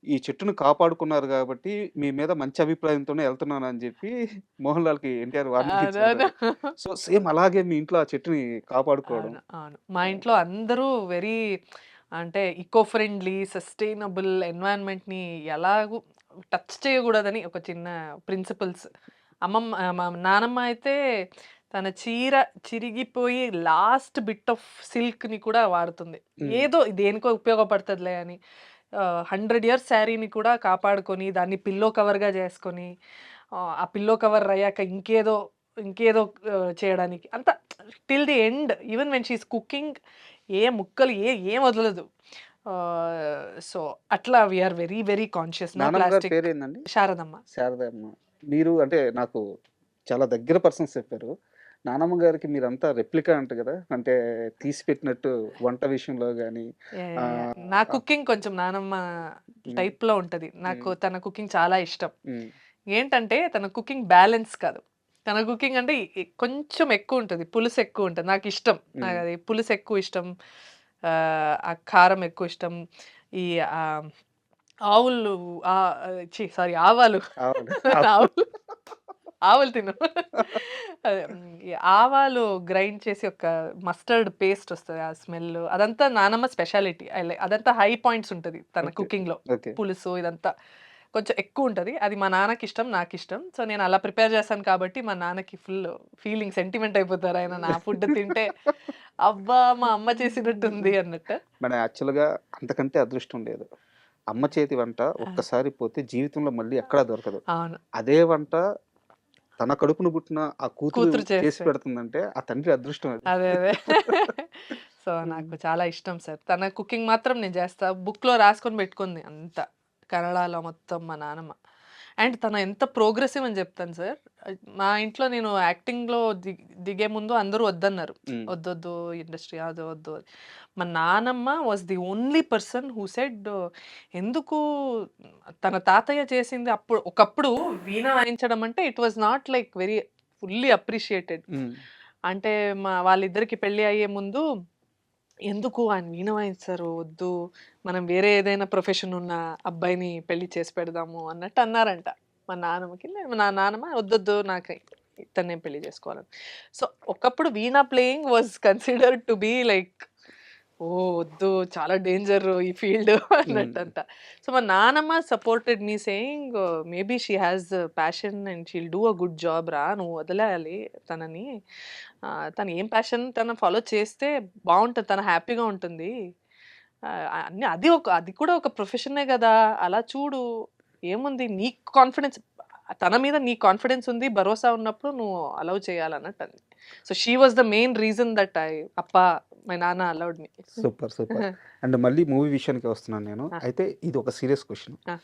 ఈ చెట్టుని కాపాడుకున్నారు గాబట్టి, మీ మీద మంచి అభిప్రాయంతోనే ఎళ్తున్నానని జెప్పి మోహన్ లాల్‌కి ఎన్టీఆర్ వార్నింగ్ అవునవును. ఇచ్చుంటారు. సో, సేమ్ అలాగే మీ ఇంట్లో ఆ చెట్టుని కాపాడుకోవడం. అవును. అవును. మా ఇంట్లో అందరూ వెరీ అంటే ఇకో ఫ్రెండ్లీ, సస్టైనబుల్ ఎన్విరాన్మెంట్‌ని ఎలాగూ టచ్ చేయగూడదని ఒక చిన్న ప్రిన్సిపల్స్. మా నానమ్మ అయితే తన చీర చిరిగిపోయి లాస్ట్ బిట్ ఆఫ్ సిల్క్‌ని కూడా వాడుతుంది. హ్మ్. ఏదో దేనికో ఉపయోగపడతదిలే అని. 100 ఇయర్స్ శారీని కూడా కాపాడుకొని, దాన్ని పిల్లో కవర్‌గా జేసుకొని, ఆ పిల్లో కవర్ అయ్యాక ఇంకేదో చేయడానికి అంత till the end. Even when she is cooking ఏ ముక్కలు ఏం వదలదు. సో, అట్లా we are very very conscious. No నానమ్మ గారి ప్లాస్టిక్. పేరేందండి? శారదమ్మ. శారదమ్మ. మీరు అంటే నాకు చాలా దగ్గర పర్సన్స్ చెప్పారు. నానమ్మ గారికి మీరంతా రెప్లికా అంట గదా! అంటే తీసి పెట్టినట్టు వంట విషయంలో గాని యాహ్! యాహ్! యాహ్! ఆహ్, నా ఆహ్, కుకింగ్ కొంచెం నానమ్మ హ్మ్. టైప్‌లో ఉంటది. నాకు హ్మ్. తన కుకింగ్ చాలా ఇష్టం. హ్మ్. ఏంటంటే తన కుకింగ్ బ్యాలెన్స్ కాదు. తన కుకింగ్ అంటే కొంచెం ఎక్కువుంటది. పులుసు ఎక్కువుంటది. నాకిష్టం. హ్మ్. నాకది పులుసు ఎక్కువ ఇష్టం. ఆ కారం ఎక్కువ ఇష్టం. ఈ ఆహ్, ఆవులు సారీ ఆవాలు. అవును. ఆవులు ఆవులు తిను. అదే ఈ ఆవాలు గ్రైండ్ చేసి ఒక మస్టర్డ్ పేస్ట్ ఒస్తది. ఆ స్మెల్ అదంతా నానమ్మ స్పెషాలిటీ. అదంతా హై పాయింట్స్ ఉంటది తన ఓకే. కుకింగ్‌లో. ఓకే. పులుసు ఇదంతా కొంచెం ఎక్కువుంటది. అది మా నాన్నకిష్టం, నాకిష్టం. సో, నేను అలా ప్రిపేర్ చేస్తాను కాబట్టి మా నాన్నకి ఫుల్ ఫీలింగ్ సెంటిమెంట్ అయిపోతారు ఆయన నా ఫుడ్ తింటే. అబ్బా! మా అమ్మ చేసినట్టుంది అన్నట్టు. మన యాక్చువల్‌గా అంతకంటే అదృష్టం లేదు. అమ్మ చేతి వంట ఆ! ఒక్కసారి పోతే జీవితంలో మళ్ళీ ఎక్కడా దొరకదు. అవును. అదే వంట తన కడుపున పుట్టిన ఆ కూతురు కూతురు చేసి చేస్తే. పెడుతుందంటే ఆ తండ్రి అదృష్టం అది. అదే. సో, హ్మ్. నాకు చాలా ఇష్టం సార్. తన కుకింగ్ మాత్రం నేను చేస్తా. బుక్‌లో రాసుకొని పెట్టుకుంది అంతా. కన్నడలో మొత్తం మా నానమ్మ. అండ్ తను ఎంత ప్రోగ్రెసివ్ అని చెప్తాను సార్. మా ఇంట్లో నేను యాక్టింగ్‌లో దిగే ముందు అందరూ వద్దన్నారు. హ్మ్. "వద్దొద్దు ఇండస్ట్రీ అది వద్దు." మా నానమ్మ was the only person who said ఎందుకు తన తాతయ్య చేసింది ఒకప్పుడు వీణ వాయించడం అంటే it was not like very fully appreciated. హ్మ్. అంటే వాళ్ళిద్దరికి పెళ్లి అయ్యే ముందు, "ఎందుకు ఆయన వీణ వాయిస్తారు వద్దు. మనం వేరే ఏదైనా ప్రొఫెషన్ ఉన్న అబ్బాయిని పెళ్లి చేసి పెడదాము" అన్నట్టు అన్నారంట. మా నాన్నమ్మ "వద్దొద్దు నాకు ఇతన్నే పెళ్లి చేసుకోవాలని." సో, ఒకప్పుడు veena playing was considered to be like oh! వద్దు చాలా డేంజర్ ఈ ఫీల్డ్ హ్మ్. అన్నట్టంట. సో, మా నానమ్మ supported me saying maybe she has passion and she'll do a good job రా! నువ్వు వదిలేయాలి తనని. తను ఏం ప్యాషన్ తను ఫాలో చేస్తే బావుంటది. తను హ్యాపీగా ఉంటుంది. అన్నీ అది కూడా ఒక ప్రొఫెషనే గదా! అలా చూడు. ఏముంది నీకు కాన్ఫిడెన్స్ తన మీద నీకు కాన్ఫిడెన్స్ ఉంది, భరోసా ఉన్నప్పుడు నువ్వు అలౌ చేయాలన్నట్టు అంది. So, she was the main reason that my నాన్న allowed me. Super. Super. And మళ్ళీ మూవీ విషయానికి వస్తున్నాను నేను. ఆ! అయితే ఇది ఒక సీరియస్ క్వెషన్. ఆ!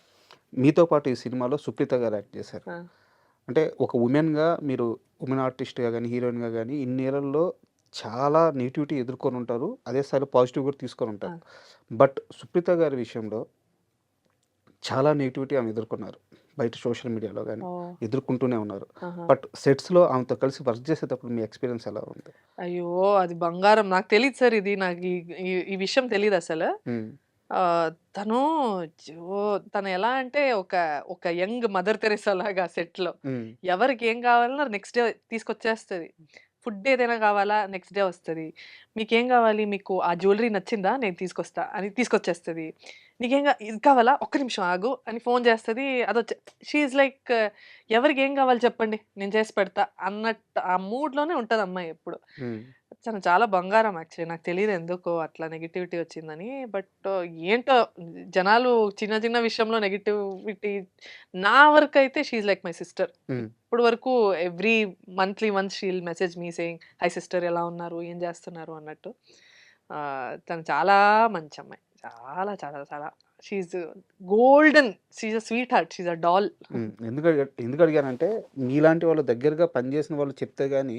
మీతో పాటు ఈ సినిమాలో సుప్రీత గారు యాక్ట్ చేశారు. ఆ! అంటే ఒక వుమెన్‌గా మీరు వుమెన్ ఆర్టిస్ట్‌గా గాని, హీరోయిన్‌గా గాని ఇన్నేళ్లలో చాలా నెగటివిటీ ఎదుర్కొని ఉంటారు. అదే స్థాయిలో పాజిటివ్ కూడా తీసుకొని ఆ! ఉంటారు. బట్ సుప్రీత గారి విషయంలో చాలా నెగటివిటీ ఆమె ఎదుర్కొన్నారు. బయట సోషల్ మీడియాలో గాని ఓహ్! ఎదుర్కొంటూనే ఉన్నారు. ఆహా! బట్ సెట్స్‌లో ఆమెతో కలిసి వర్క్ చేసేటప్పుడు మీ ఎక్స్‌పీరియన్స్ ఎలా ఉంది? అయ్యో! అది బంగారం. నాకు తెలీదు సార్ ఇది. నాకు ఈ ఈ ఈ విషయం తెలీదసలు. హ్మ్. తను జో తను ఎలా అంటే ఒక యంగ్ మదర్ తెరెసా లాగా సెట్‌లో. హ్మ్. ఎవరికి ఏం కావాలన్నా నెక్స్ట్ డే తీసుకొచ్చేస్తది. ఫుడ్ ఏదైనా కావాలా నెక్స్ట్ డే వస్తది. మీకేం కావాలి? మీకు ఆ జ్యువెలరీ నచ్చిందా? నేను తీసుకొస్తా అని తీసుకొచ్చేస్తది. ఇది కావాలా? ఒక్క నిమిషం ఆగు అని ఫోన్ చేస్తది. షీ ఈజ్ లైక్ ఎవరికి ఏం కావాలి చెప్పండి. నేను చేసి పెడతా అన్నట్టు ఆ మూడ్‌లోనే ఉంటది అమ్మాయి ఎప్పుడు. హ్మ్. తను చాలా బంగారం యాక్చువల్లీ. నాకు తెలీదు ఎందుకో అట్లా నెగటివిటీ వచ్చిందని. బట్ ఏంటో జనాలు చిన్న చిన్న విషయంలో నెగటివిటీ నా వరకైతే she is like my sister. హ్మ్. ఇప్పటి వరకు every monthly once she will message me saying hi sister ఎలా ఉన్నారు? ఏం చేస్తున్నారు? అన్నట్టు. తను చాలా మంచి అమ్మాయి. చాలా చాలా చాలా she is golden. She is a sweet heart. She is a doll. Hmm. ఎందుకు అడిగానంటే మీలాంటి వాళ్ళు దగ్గరగా పనిచేసిన వాళ్ళు చెప్తే గాని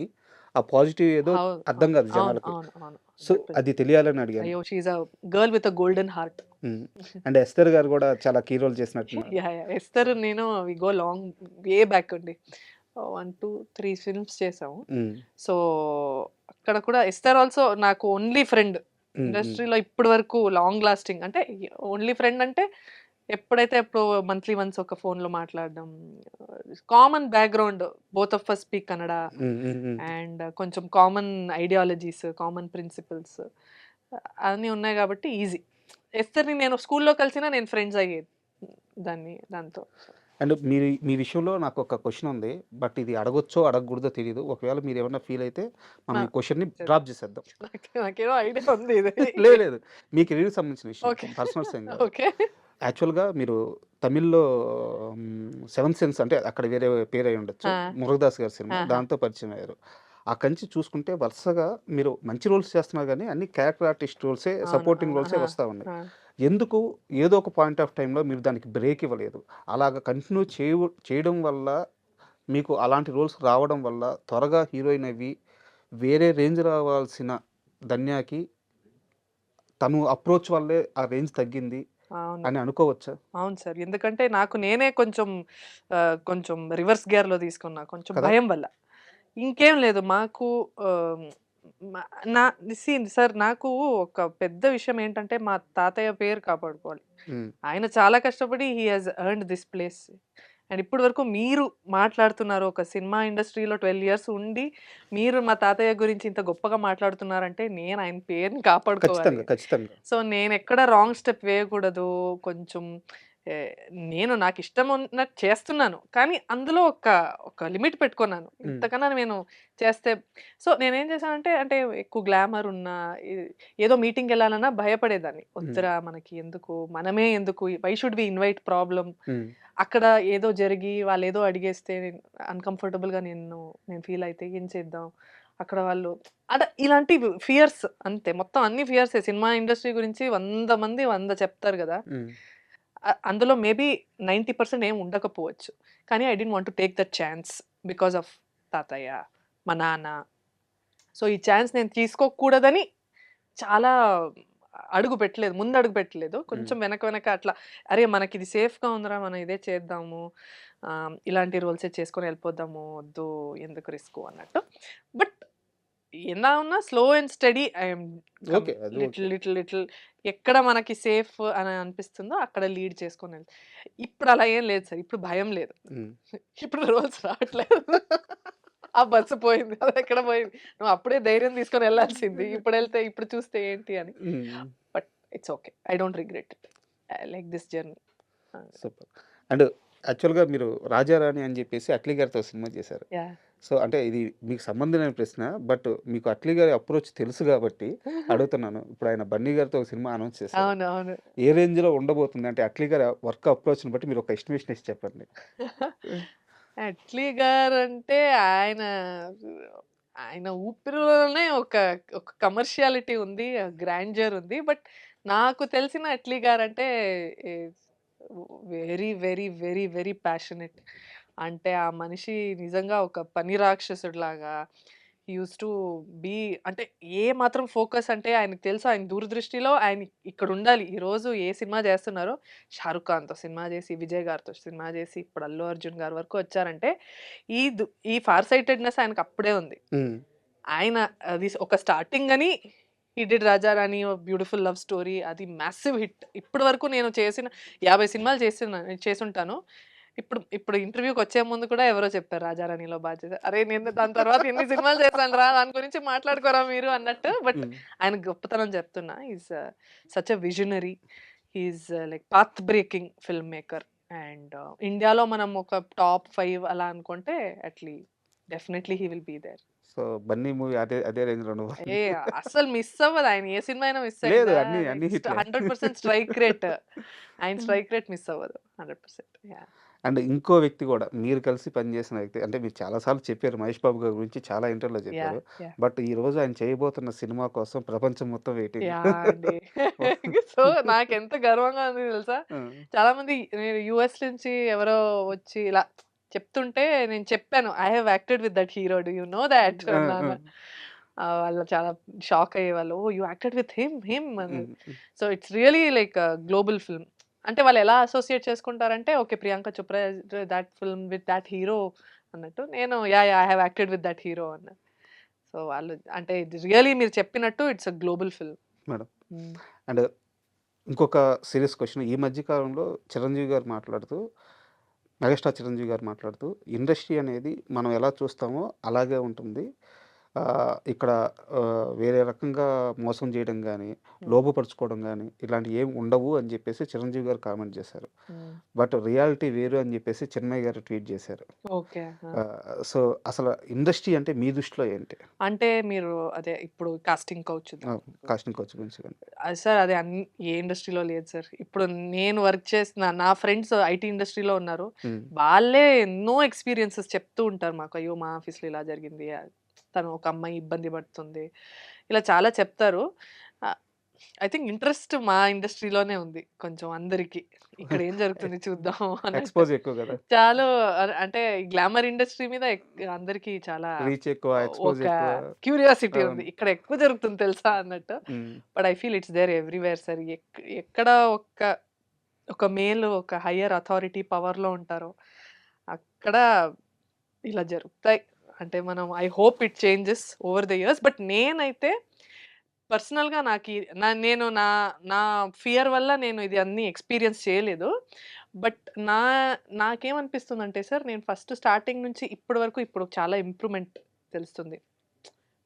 ఆ పాజిటివ్ ఏదో అవును. అర్థం కాదు అవును. జనాలకి. అవును. అవును. సో, 100%. అది తెలియాలని అడిగాను. అయ్యో! She is a girl with a golden heart. Hmm. And Esther గారు గూడా చాలా కీ రోల్ చేసినట్టున్నారు. యాహ్! ఎస్తర్ నేను we go long way back అండి. 1, 2, 3 ఫిల్మ్స్ చేసాము. హ్మ్. సో, అక్కడ కూడా ఎస్తర్ ఆల్సో నాకు ఓన్లీ ఫ్రెండ్. హ్మ్. హ్మ్. ఇండస్ట్రీలో ఇప్పటి వరకు లాంగ్ లాస్టింగ్ అంటే ఓన్లీ ఫ్రెండ్ అంటే ఎప్పుడు మంత్లీ వన్స్ ఒక ఫోన్‌లో మాట్లాడడం. Common background both of us speak Kannada. Hmm. Hmm. Hmm. And కొంచెం కామన్ ఐడియాలజీస్, కామన్ ప్రిన్సిపల్స్ అన్నీ ఉన్నాయి కాబట్టి ఈజీ. ఎస్తర్‌ని నేను స్కూల్‌లో కలిసినా నేను ఫ్రెండ్స్ అయ్యేది. దాంతో. అండ్ మీ విషయంలో నాకొక క్వెషన్ ఉంది. బట్ ఇది అడగొచ్చో, అడగకూడదో తెలీదు. ఒకవేళ మీరేమన్నా ఫీల్ అయితే మనం ఆ! ఈ క్వెషన్‌ని సరే. డ్రాప్ చేసేద్దాం. నాకేదో ఐడియా ఉంది ఇది. లేదు. మీ కెరీర్‌కి సంబంధించిన విషయం. ఓకే. పర్సనల్స్ ఏం కాదు. ఓకే. యాక్చువల్‌గా మీరు తమిళ్‌లో సెవెంత్ సెన్స్ అంటే అక్కడ వేరే పేరయి ఉండొచ్చు. ఆ! 'మురుగదాస్' గారి సినిమా. ఆహా! దాంతో పరిచయం అయ్యారు. అక్కడి నుంచి చూసుకుంటే వరుసగా మీరు మంచి రోల్స్ చేస్తున్నారు గానీ, అన్ని క్యారెక్టర్ ఆర్టిస్ట్ రోల్సే, అవును. సపోర్టింగ్ అవును. రోల్సే ఆ! వస్తా ఉన్నాయి. ఆ! ఎందుకు ఏదో ఒక పాయింట్ ఆఫ్ టైమ్‌లో మీరు దానికి బ్రేక్ ఇవ్వలేదు? అలాగా కంటిన్యూ చేయడం వల్ల మీకు అలాంటి రోల్స్ రావడం వల్ల త్వరగా హీరోయిన్ అవ్వి వేరే రేంజ్ రావాల్సిన ధన్యకి తను అప్రోచ్ వల్లే ఆ రేంజ్ తగ్గింది అవును. అని అనుకోవచ్చా? అవును సార్. ఎందుకంటే నాకు నేనే కొంచెం రివర్స్ గేర్‌లో తీసుకున్నా. కొంచెం కదా! భయం వల్ల. ఇంకేం లేదు. మాకు ఆహ్, మ నా సార్ నాకు ఒక పెద్ద విషయం ఏంటంటే మా తాతయ్య పేరు కాపాడుకోవాలి. హ్మ్. ఆయన చాలా కష్టపడి he has earned this place. And ఇప్పటి వరకు మీరు మాట్లాడుతున్నారు. ఒక సినిమా ఇండస్ట్రీలో 12 ఇయర్స్ ఉండి, మీరు మా తాతయ్య గురించి ఇంత గొప్పగా మాట్లాడుతున్నారంటే, నేను ఆయన పేరుని కాపాడుకోవాలి. ఖచ్చితంగా. ఖచ్చితంగా. సో, నేనెక్కడ రాంగ్ స్టెప్ వేయకూడదు. కొంచెం ఏ నాకిష్టం ఉన్నట్టు చేస్తున్నాను. కానీ అందులో ఒక లిమిట్ పెట్టుకున్నాను. హ్మ్. ఇంతకన్నా నేను చేస్తే నేనేం చేశానంటే, అంటే ఎక్కువ గ్లామర్ ఉన్న ఇ ఏదో మీటింగ్‌కెళ్ళాలన్నా భయపడేదాన్ని. హ్మ్. వద్దురా మనకి ఎందుకు? మనమే ఎందుకు? Why should we invite problem? Hmm. అక్కడ ఏదో జరిగి వాళ్ళేదో అడిగేస్తే అన్‌కంఫర్టబుల్‌గా నేను ఫీల్ అయితే ఏం చేద్దాం? అక్కడ వాళ్ళు ఇలాంటి ఫియర్స్ అంతే. మొత్తం అన్ని ఫియర్సే. సినిమా ఇండస్ట్రీ గురించి 100 మంది 100 చెప్తారు గదా! హ్మ్. అందులో మేబీ 90% ఏమి ఉండకపోవచ్చు. కానీ I didn't want to take that chance because of తాతయ్య, మా నాన్న. సో, ఈ ఛాన్స్ నేను తీసుకోకూడదని చాలా ముందడుగు పెట్టలేదు. హ్మ్. కొంచెం వెనక వెనక అట్లా అరే! మనకిది సేఫ్‌గా ఉందిరా! మనం ఇదే చేద్దాము. ఇలాంటి రోల్సే చేసుకొని ఎళ్ళిపోదాము. వద్దు ఎందుకు రిస్కు అన్నట్టు. బట్ ఎలా ఉన్నా slow and study I am okay. Coming. అది ఓకే. లిటిల్ ఎక్కడ మనకి సేఫ్ అని అనిపిస్తుందో అక్కడ లీడ్ ఇప్పుడు అలా ఏం లేదు సార్. ఇప్పుడు భయం లేదు. హ్మ్. ఇప్పుడు రోల్స్ రావట్లేదు. ఆ బస్సు పోయింది. అదెక్కడ పోయింది. నువ్వు అప్పుడే ధైర్యం తీసుకొని ఎళ్ళాల్సింది. ఇప్పుడు చూస్తే ఏంటి అని. హ్మ్. But it's okay. I don't regret it. I like this journey. ఆ! సూపర్. అండ్ యాక్చువల్‌గా మీరు 'రాజారాణి' అని జెప్పేసి అట్లీ గారితో సినిమా చేశారు. యాహ్! సో, అంటే ఇది మీకు సంబంధం లేని ప్రశ్న. బట్ మీకు అట్లీ గారి అప్రోచ్ తెలుసు గాబట్టి అడుగుతున్నాను. ఇప్పుడు ఆయన బన్నీ గారితో ఒక సినిమా అనౌన్స్ చేశారు. అవును. అవును. ఏ రేంజ్‌లో ఉండబోతుంది? అంటే అట్లీ గారి వర్క్ అప్రోచ్‌ని బట్టి మీరు ఒక ఎస్టిమేషన్ ఏసి చెప్పండి. హ్మ్. అట్లీ గారంటే ఆయన ఆయన ఊపిరిలోనే ఒక కమర్షియాలిటీ ఉంది. గ్రాండియర్ ఉంది. బట్ నాకు తెలిసిన Atlee guarantee very, very, very, very passionate. అంటే ఆ మనిషి నిజంగా ఒక పని రాక్షసుడిలాగా యూజ్డ్ టు బీ అంటే ఏ మాత్రం ఫోకస్ అంటే ఆయనకు తెలుసు ఆయన దూరదృష్టిలో ఆయన ఇక్కడుండాలి. ఈరోజు ఏ సినిమా చేస్తున్నారో 'షారుఖ్ ఖాన్‌తో' సినిమా చేసి, 'విజయ్' గారితో సినిమా చేసి, ఇప్పుడు 'అల్లు అర్జున్' గారి వరకు వచ్చారంటే ఈ ఫార్ సైటెడ్‌నెస్ ఆయనకు అప్పుడే ఉంది. హ్మ్. ఆయన అది ఒక స్టార్టింగ్ అని హి డిడ్ 'రాజారాణి' బ్యూటిఫుల్ లవ్ స్టోరీ అది మాసివ్ హిట్. ఇప్పటి వరకు నేను చేసిన 50 సినిమాలు చేసుంటాను. ఇప్పుడు ఇప్పుడు ఇంటర్వ్యూకి వచ్చే ముందు కూడా ఎవరో చెప్పారు 'రాజారాణిలో' బా చేశారు. అరే నేను దాని తర్వాత ఎన్ని సినిమాలు చేశానురా దాని గురించి మాట్లాడుకోరా మీరు అన్నట్టు. బట్ హ్మ్. ఆయన గొప్పతనం చెప్తున్నా. Is such a visionary. Is like path breaking film maker. And ఇండియాలో మనం ఒక టాప్ 5 అలా అనుకుంటే definitely he will be there. So, 'Bunny' movie అదే రేంజ్‌లో ఏ ఉండబోతుంది. అస్సలు మిస్ అవ్వదు. ఆయన ఏ సినిమా అయినా మిస్ లేదు. అయిందా? అన్నీ నెక్స్ట్ హిట్లే. 100% strike rate. ఆయన స్ట్రైక్ రేట్ మిస్ అవ్వదు. 100%. యాహ్! అండ్ ఇంకో వ్యక్తి గూడా మీరు కలిసి పనిచేసిన వ్యక్తి అంటే మీరు చాలా సార్లు చెప్పారు 'మహేష్ బాబు' గారి గురించి చాలా ఇంటర్వ్యూలో చెప్పారు. యాహ్! యాహ్! బట్ ఈరోజు ఆయన చేయబోతున్న సినిమా కోసం ప్రపంచం మొత్తం వెయిటింగ్. యాహ్! అండి. సో, నాకెంత గర్వంగా ఉంది తెలుసా? ఆ! చాలామంది నేను యూఎస్ నుంచి ఎవరో వచ్చి ఇలా చెప్తుంటే నేను చెప్పాను. I have acted with that hero. Do you know that ఆ! ఆ! అన్నాను. వాళ్ళు చాలా షాక్ అయ్యేవాళ్ళు. Oh! You acted with him అని. Hmm. Hmm. So, it's really like global film. అంటే వాళ్ళు ఎలా అసోసియేట్ చేసుకుంటారంటే okay. 'Priyanka Chopra that film with that hero' అన్నట్టు. నేను yeah! Yeah! I have acted with that hero అన్నా. సో, వాళ్ళు అంటే ఇది రియల్లీ మీరు చెప్పినట్టు it's a global film. Madam. హ్మ్. అండ్ ఇంకొక సీరియస్ క్వెషన్. ఈ మధ్య కాలంలో చిరంజీవి గారు మాట్లాడుతూ, మెగాస్టార్ చిరంజీవి గారు మాట్లాడుతూ, ఇండస్ట్రీ అనేది మనం ఎలా చూస్తామో అలాగే ఉంటుంది. ఇక్కడ వేరే రకంగా మోసం చేయడం గానీ, హ్మ్. లోపపరుచుకోవడం గానీ, ఇలాంటివి ఏమి ఉండవు అని జెప్పేసి చిరంజీవి గారు కామెంట్ చేశారు. హ్మ్. బట్ రియాలిటీ వేరు అని జెప్పేసి చిన్మయి గారు ట్వీట్ చేశారు. ఓకే. ఆ! సో, అసలు ఇండస్ట్రీ అంటే మీ దృష్టిలో ఏంటి? అంటే మీరు అదే ఇప్పుడు కాస్టింగ్ కౌచ్ ఆ! కాస్టింగ్ కౌచ్ గురించి గాని. సార్ అది ఏ ఇండస్ట్రీలో లేదు సార్. ఇప్పుడు నేను వర్క్ చేసిన నా ఫ్రెండ్స్ ఐటీ ఇండస్ట్రీలో ఉన్నారు. హ్మ్. వాళ్ళే ఎన్నో ఎక్స్‌పీరియన్సెస్ చెప్తూ ఉంటారు మాకు. అయ్యో! మా ఆఫీస్‌లో ఇలా జరిగింది. తను ఒక అమ్మాయి ఇబ్బంది పడుతుంది. ఇలా చాలా చెప్తారు. ఆహ్, ఐ థింక్ ఇంట్రెస్ట్ మా ఇండస్ట్రీలోనే ఉంది. కొంచెం అందరికి. ఇక్కడ ఏం జరుగుతుంది చూద్దాం అన్నట్టు. ఎక్స్‌పోజ్ ఎక్కువ గదా! చాలు అంటే గ్లామర్ ఇండస్ట్రీ మీద అందరికి చాలా రీచ్ ఎక్కువ, ఎక్స్‌పోజ్ ఒక ఎక్కువ. క్యూరియాసిటీ ఉంది. అవును. ఇక్కడ ఎక్కువ జరుగుతుంది తెలుసా అన్నట్టు. Hmm. But I feel it's there everywhere sir. ఎక్కడ ఒక మేల్ ఒక హైయర్ అథారిటీ పవర్‌లో ఉంటారో అక్కడ ఇలా జరుగుతాయి. అంటే మనం I hope it changes over the years. But నేనైతే పర్సనల్‌గా నేను నా ఫియర్ వల్ల నేను ఇది అన్నీ ఎక్స్‌పీరియన్స్ చేయలేదు. బట్ నా నాకేమనిపిస్తుందంటే సార్ నేను ఫస్ట్ స్టార్టింగ్ నుంచి ఇప్పటి వరకు ఇప్పుడు చాలా ఇంప్రూవ్‌మెంట్ తెలుస్తుంది.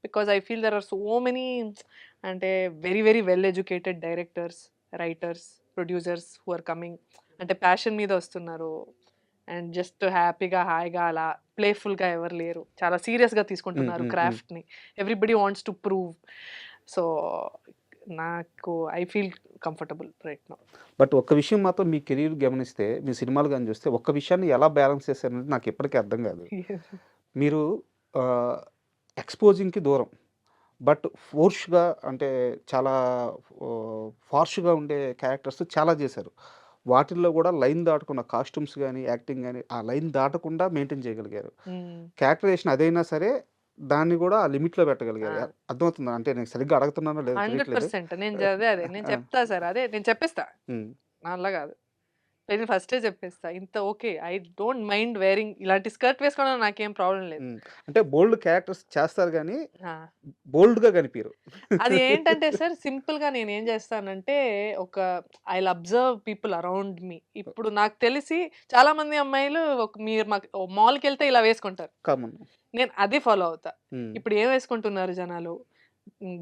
Because I feel there are so many అంటే very, very well educated directors, writers, producers who are coming. అంటే ప్యాషన్ మీద వస్తున్నారు. అండ్ జస్ట్ హ్యాపీగా, హాయిగా అలా ప్లేఫుల్‌గా ఎవరు లేరు. చాలా సీరియస్‌గా హ్మ్. తీసుకుంటున్నారు హ్మ్. హ్మ్. క్రాఫ్ట్‌ని. Everybody wants to prove. So, నాకు I feel comfortable right now. But ఒక్క విషయం మాత్రం మీ కెరీర్ గమనిస్తే, మీ సినిమాలు గాని చూస్తే, ఒక్క విషయాన్ని ఎలా బ్యాలెన్స్ చేశారనేది నాకిప్పటికి అర్థం కాదు. మీరు ఆహ్, ఎక్స్‌పోజింగ్‌కి దూరం. బట్ ఫోర్స్‌గా అంటే చాలా ఫార్ష్‌గా ఉండే క్యారెక్టర్స్ చాలా చేశారు. వాటిల్లో గూడా లైన్ దాటుకున్న కాస్ట్యూమ్స్ గాని, యాక్టింగ్ గాని, ఆ లైన్ దాటకుండా మెయింటైన్ చేయగలిగారు. హ్మ్. క్యారెక్టరైజేషన్ అదైనా సరే, దాన్ని గూడా ఆ లిమిట్‌లో పెట్టగలిగారు. ఆ! అర్థమవుతుందా? అంటే నేను సరిగ్గా అడుగుతున్నానో లేదో తెలియట్లేదు. 100% అదే. నేను ఆ! చెప్తా సార్. అదే నేను చెప్పేస్తా. హ్మ్. నా వల్ల కాదు. నేను ఫస్టే చెప్పేస్తా. ఇంత okay. I don't mind wearing ఇలాంటి స్కర్ట్ వేసుకోవడంలో నాకేం ప్రాబ్లమ్ లేదు. హ్మ్. అంటే బోల్డ్ క్యారెక్టర్స్ చేస్తారు గానీ, ఆ! బోల్డ్‌గా కనిపియరు. అది ఏంటంటే సార్ సింపుల్‌గా నేనేం చేస్తానంటే ఒక అబ్జర్వ్ పీపుల్ అరౌండ్ మీ. ఇప్పుడు నాకు తెలిసి చాలా మంది అమ్మాయిలు మీరు మాల్‌కెళ్తే ఇలా వేసుకుంటారు. కామన్. నేను అది ఫాలో అవుతా. హ్మ్. ఇప్పుడు ఏం వేసుకుంటున్నారు జనాలు?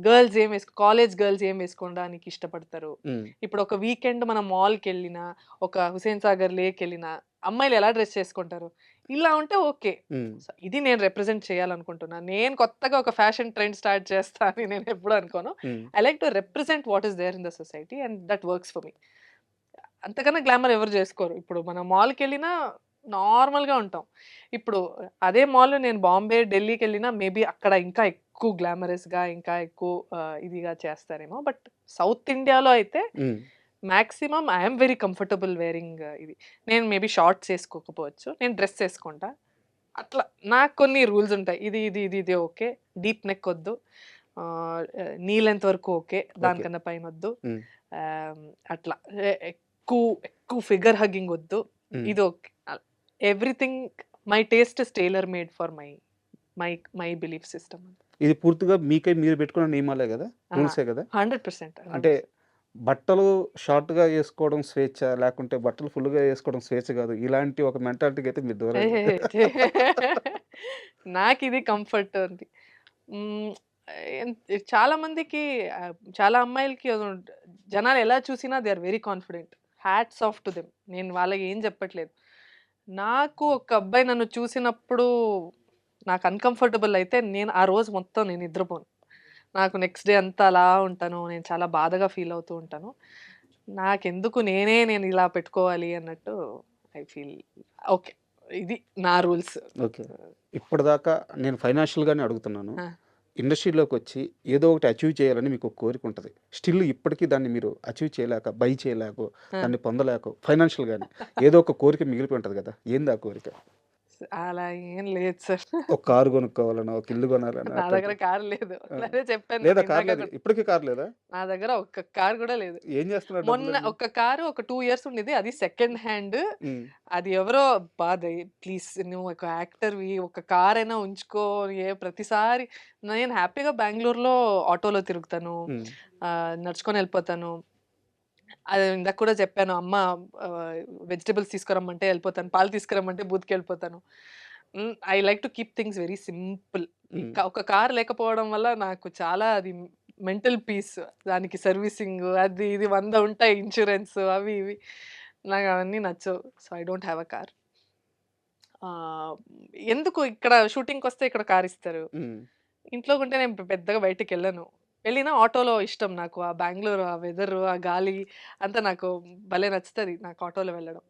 గర్ల్స్ కాలేజ్ గర్ల్స్ ఏం వేసుకోవడానికి ఇష్టపడతారు? హ్మ్. ఇప్పుడు ఒక వీకెండ్ మనం మాల్‌కెళ్ళినా, ఒక హుసేన్ సాగర్ లేకెళ్ళినా అమ్మాయిలు ఎలా డ్రెస్ చేసుకుంటారు ఇలా ఉంటే ఓకే. హ్మ్. సో, ఇది నేను రిప్రజెంట్ చేయాలనుకుంటున్నాను. నేను కొత్తగా ఒక ఫ్యాషన్ ట్రెండ్ స్టార్ట్ చేస్తా అని నేను ఎప్పుడు అనుకోను. Hmm. I like to represent what is there in the society and that works for me. అంతకన్నా గ్లామర్ ఎవరు చేసుకోరు. ఇప్పుడు మనం మాల్‌కెళ్ళినా నార్మల్‌గా ఉంటాం. ఇప్పుడు అదే మాల్ నేను బాంబే, ఢిల్లీకెళ్ళినా మేబీ అక్కడ ఇంకా ఎక్కువ గ్లామరస్‌గా ఇంకా ఎక్కువ ఇదిగా చేస్తారేమో. బట్ సౌత్ ఇండియాలో అయితే హ్మ్. Maximum I am very comfortable wearing ఇది. నేను మేబీ షార్ట్స్ ఏసుకోకపోవచ్చు. నేను డ్రెస్ ఏసుకుంటా. అట్లా నాకు కొన్ని రూల్స్ ఉంటాయి. ఇది ఓకే. డీప్ నెక్ ఒద్దు. ఆహ్, నీ లెంత్ వరకు ఓకే. ఓకే. దానికన్నా పైనొద్దు. హ్మ్. ఆహ్, అట్లా ఎక్కువ ఫిగర్ హగ్గింగ్ ఒద్దు. హ్మ్. ఇది okay. Everything my taste is tailor made for my my belief system. ఇది పూర్తిగా మీకై మీరు పెట్టుకున్న నియమాలే గదా! ఆ! రూల్సే గదా! 100% అంటే రూల్స్. బట్టలు షార్ట్‌గా యేసుకోవడం స్వేచ్ఛ, లేకుంటే బట్టలు ఫుల్‌గా యేసుకోవడం స్వేచ్ఛ గాదు. ఇలాంటి ఒక మెంటాలిటీకి అయితే మీరు దూరంగా ఏహే! నాకిది కంఫర్ట్ ఉంది. హ్మ్. ఎన్ చాలా మందికి చాలా అమ్మాయిలకి జనాలు ఎలా చూసినా they are very confident. Hats off to them. నేను వాళ్ళకి ఏం చెప్పట్లేదు. నాకు ఒక అబ్బాయి నన్ను చూసినప్పుడు నాకు అన్‌కంఫర్టబుల్ అయితే నేను ఆ రోజు మొత్తం నేను నిద్రపోను. నాకు నెక్స్ట్ డే అంతా అలా ఉంటాను. నేను చాలా బాధగా ఫీల్ అవుతూ ఉంటాను. నాకెందుకు నేను ఇలా పెట్టుకోవాలి అన్నట్టు ఐ ఫీల్ ఓకే. ఇది నా రూల్స్. ఓకే. ఇప్పటిదాకా నేను ఫైనాన్షియల్‌గానే అడుగుతున్నాను. ఆ! ఇండస్ట్రీలోకొచ్చి ఏదో ఒకటి అచీవ్ చేయాలని మీకు ఒక కోరికుంటది. స్టిల్ ఇప్పటికి దాన్ని మీరు అచీవ్ చేయలేక, బై చేయలేకో, ఆ! దాన్ని పొందలేకో ఫైనాన్షియల్‌గానే ఏదో ఒక కోరిక మిగిలిపోయి ఉంటది గదా! ఏంది ఆ కోరిక? అలా ఏం లేదు సార్. ఒక కారు కొనుక్కోవాలనో, ఒక ఇల్లు కొనాలనో నా దగ్గర అట్లాంటివి. కారు లేదు. ఆ! అదే చెప్పాను లేదా నేను కారు ఇందాక లేదు. కూడా. ఇప్పటికి కారు లేదా? నా దగ్గర ఒక్క కారు కూడా లేదు. ఏం చేస్తున్నారు మొన్న డబ్బులన్నీ? ఒక కారు ఒక 2 ఇయర్స్ ఉండేది. అది సెకండ్ హ్యాండ్. హ్మ్. అది ఎవరో అబ్బా! ప్లీజ్ నువ్వు ఒక యాక్టర్‌వి ఒక కారైనా ఉంచుకో. ప్రతిసారి నేను హ్యాపీగా బెంగుళూరులో ఆటోలో తిరుగుతాను. హ్మ్. నడుచుకొని ఎళ్ళిపోతాను. అది ఇందాక కూడా చెప్పాను. అమ్మ ఆహ్, వెజిటబుల్స్ తీసుకురమ్మంటే ఎళ్ళిపోతాను. పాలు తీసుకురమ్మంటే బూత్‌కెళ్ళిపోతాను. I like to keep things very simple. Hmm. ఒక కార్ లేకపోవడం వల్ల నాకు చాలా అది మెంటల్ పీస్. దానికి సర్వీసింగ్ అది ఇది 100 ఉంటాయి. ఇన్స్యూరెన్స్ అవి ఇవి. నాకు అవన్నీ నచ్చవు. So, I don't have a car. ఆహ్, ఎందుకు ఇక్కడ షూటింగ్‌కొస్తే ఇక్కడ కార్ ఇస్తారు. హ్మ్. ఇంట్లో ఉంటే నేను పెద్దగా బయటికెళ్ళను. వెళ్ళినా ఆటోలో ఇష్టం నాకు. ఆ బెంగుళూరు, ఆ వెదరు, ఆ గాలి అంతా నాకు భలే నచ్చుతది నాకు ఆటోలో వెళ్ళడం.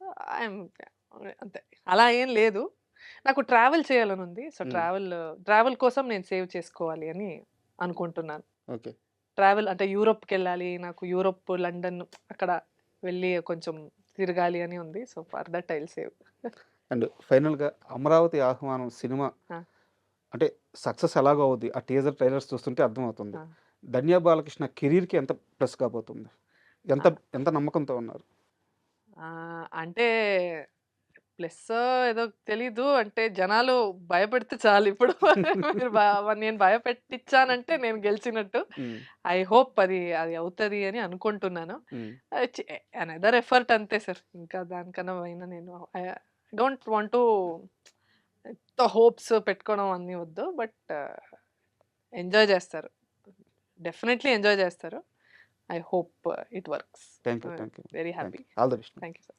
సో, ఐయామ్ అంతే. అలా ఏం లేదు. నాకు ట్రావెల్ చేయాలనుంది. సో, హ్మ్. ట్రావెల్ కోసం నేను సేవ్ చేసుకోవాలి అని అనుకుంటున్నాను. ఓకే. ట్రావెల్ అంటే యూరోప్‌కెళ్ళాలి. నాకు యూరోప్, లండన్ అక్కడ వెళ్ళి కొంచెం తిరగాలి అని ఉంది. So, for that I will save. And ఫైనల్‌గా 'అమరావతి ఆహ్వానం' సినిమా ఆ! అంటే సక్సెస్ ఎలాగో అవుద్ది. ఆ టీజర్ ట్రైలర్స్ చూస్తుంటే అర్థమవుతుంది. ఆ! 'ధన్య బాలకృష్ణ' కెరీర్‌కి ఎంత ప్లస్ కాబోతుంది? ఎంత ఆ! ఎంత నమ్మకంతో ఉన్నారు? అంటే ప్లస్సో ఏదో తెలీదు. అంటే జనాలు భయపెడితే చాలిప్పుడు. మీరు నేను భయపెట్టిచ్చానంటే నేను గెలిచినట్టు. హ్మ్. ఐ హోప్ అది అవుతది అని అనుకుంటున్నాను. హ్మ్. ఆహ్, చే అనదర్ ఎఫర్ట్ అంతే సార్. ఇంకా దానికన్నా పైన నేను I don't want to hopes పెట్టుకోవడం అన్నీ వద్దు. బట్ ఎంజాయ్ చేస్తారు. డెఫినైట్‌లీ ఎంజాయ్ చేస్తారు. I hope it works. Thank you. Thank you. Very thank happy. You. All the best. Thank you sir.